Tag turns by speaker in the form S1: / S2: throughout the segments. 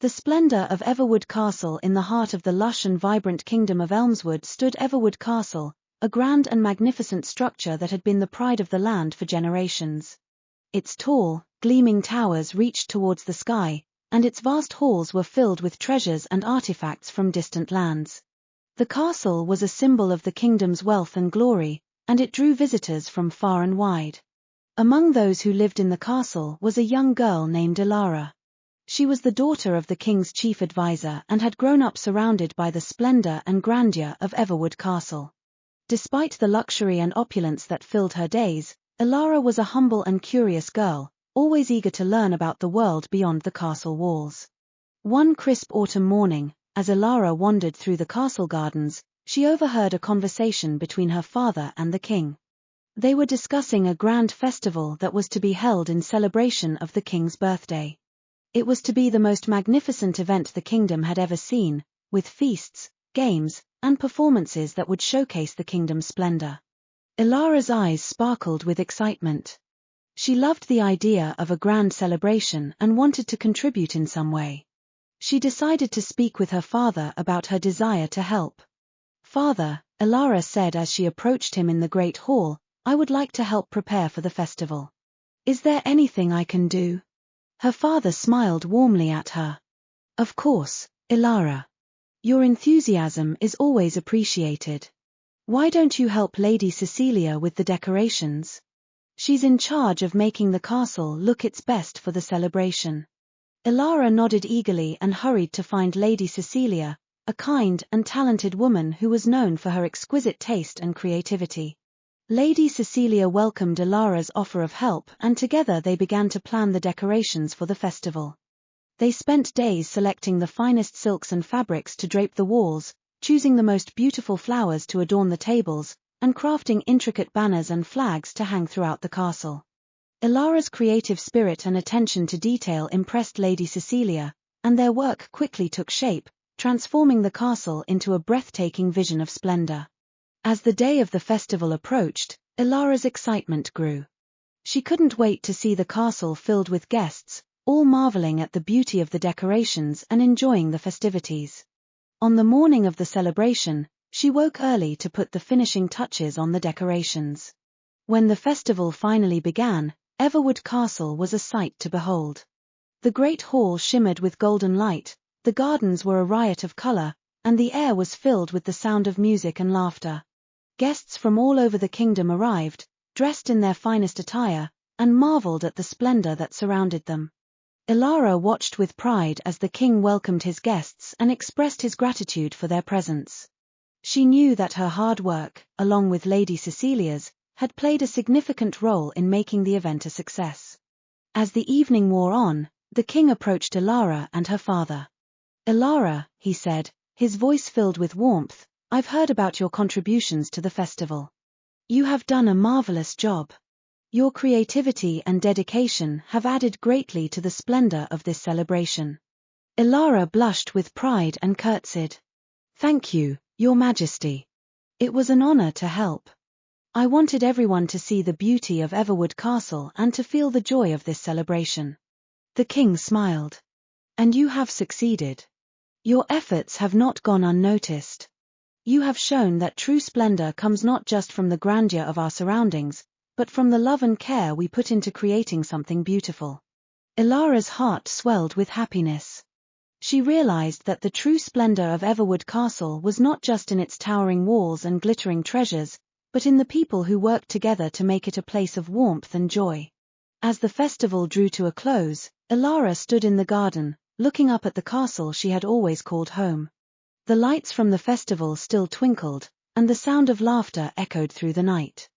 S1: The splendor of Everwood Castle. In the heart of the lush and vibrant kingdom of Elmswood stood Everwood Castle, a grand and magnificent structure that had been the pride of the land for generations. Its tall, gleaming towers reached towards the sky, and its vast halls were filled with treasures and artifacts from distant lands. The castle was a symbol of the kingdom's wealth and glory, and it drew visitors from far and wide. Among those who lived in the castle was a young girl named Elara. She was the daughter of the king's chief advisor and had grown up surrounded by the splendor and grandeur of Everwood Castle. Despite the luxury and opulence that filled her days, Elara was a humble and curious girl, always eager to learn about the world beyond the castle walls. One crisp autumn morning, as Elara wandered through the castle gardens, she overheard a conversation between her father and the king. They were discussing a grand festival that was to be held in celebration of the king's birthday. It was to be the most magnificent event the kingdom had ever seen, with feasts, games, and performances that would showcase the kingdom's splendor. Elara's eyes sparkled with excitement. She loved the idea of a grand celebration and wanted to contribute in some way. She decided to speak with her father about her desire to help. "Father," Elara said as she approached him in the great hall, "I would like to help prepare for the festival. Is there anything I can do?" Her father smiled warmly at her. "Of course, Elara. Your enthusiasm is always appreciated. Why don't you help Lady Cecilia with the decorations? She's in charge of making the castle look its best for the celebration." Elara nodded eagerly and hurried to find Lady Cecilia, a kind and talented woman who was known for her exquisite taste and creativity. Lady Cecilia welcomed Elara's offer of help, and together they began to plan the decorations for the festival. They spent days selecting the finest silks and fabrics to drape the walls, choosing the most beautiful flowers to adorn the tables, and crafting intricate banners and flags to hang throughout the castle. Elara's creative spirit and attention to detail impressed Lady Cecilia, and their work quickly took shape, transforming the castle into a breathtaking vision of splendor. As the day of the festival approached, Elara's excitement grew. She couldn't wait to see the castle filled with guests, all marveling at the beauty of the decorations and enjoying the festivities. On the morning of the celebration, she woke early to put the finishing touches on the decorations. When the festival finally began, Everwood Castle was a sight to behold. The great hall shimmered with golden light, the gardens were a riot of color, and the air was filled with the sound of music and laughter. Guests from all over the kingdom arrived, dressed in their finest attire, and marveled at the splendor that surrounded them. Elara watched with pride as the king welcomed his guests and expressed his gratitude for their presence. She knew that her hard work, along with Lady Cecilia's, had played a significant role in making the event a success. As the evening wore on, the king approached Elara and her father. "Elara," he said, his voice filled with warmth, "I've heard about your contributions to the festival. You have done a marvelous job. Your creativity and dedication have added greatly to the splendor of this celebration." Elara blushed with pride and curtsied. "Thank you, Your Majesty. It was an honor to help. I wanted everyone to see the beauty of Everwood Castle and to feel the joy of this celebration." The king smiled. "And you have succeeded. Your efforts have not gone unnoticed. You have shown that true splendor comes not just from the grandeur of our surroundings, but from the love and care we put into creating something beautiful." Elara's heart swelled with happiness. She realized that the true splendor of Everwood Castle was not just in its towering walls and glittering treasures, but in the people who worked together to make it a place of warmth and joy. As the festival drew to a close, Elara stood in the garden, looking up at the castle she had always called home. The lights from the festival still twinkled, and the sound of laughter echoed through the night.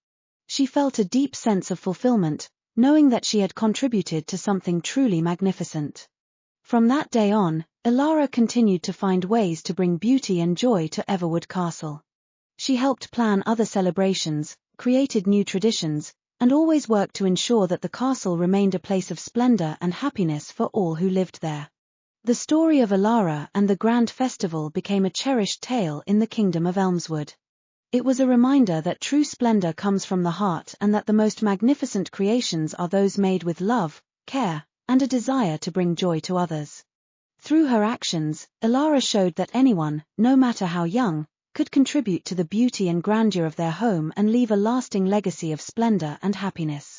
S1: She felt a deep sense of fulfillment, knowing that she had contributed to something truly magnificent. From that day on, Elara continued to find ways to bring beauty and joy to Everwood Castle. She helped plan other celebrations, created new traditions, and always worked to ensure that the castle remained a place of splendor and happiness for all who lived there. The story of Elara and the grand festival became a cherished tale in the kingdom of Elmswood. It was a reminder that true splendor comes from the heart and that the most magnificent creations are those made with love, care, and a desire to bring joy to others. Through her actions, Elara showed that anyone, no matter how young, could contribute to the beauty and grandeur of their home and leave a lasting legacy of splendor and happiness.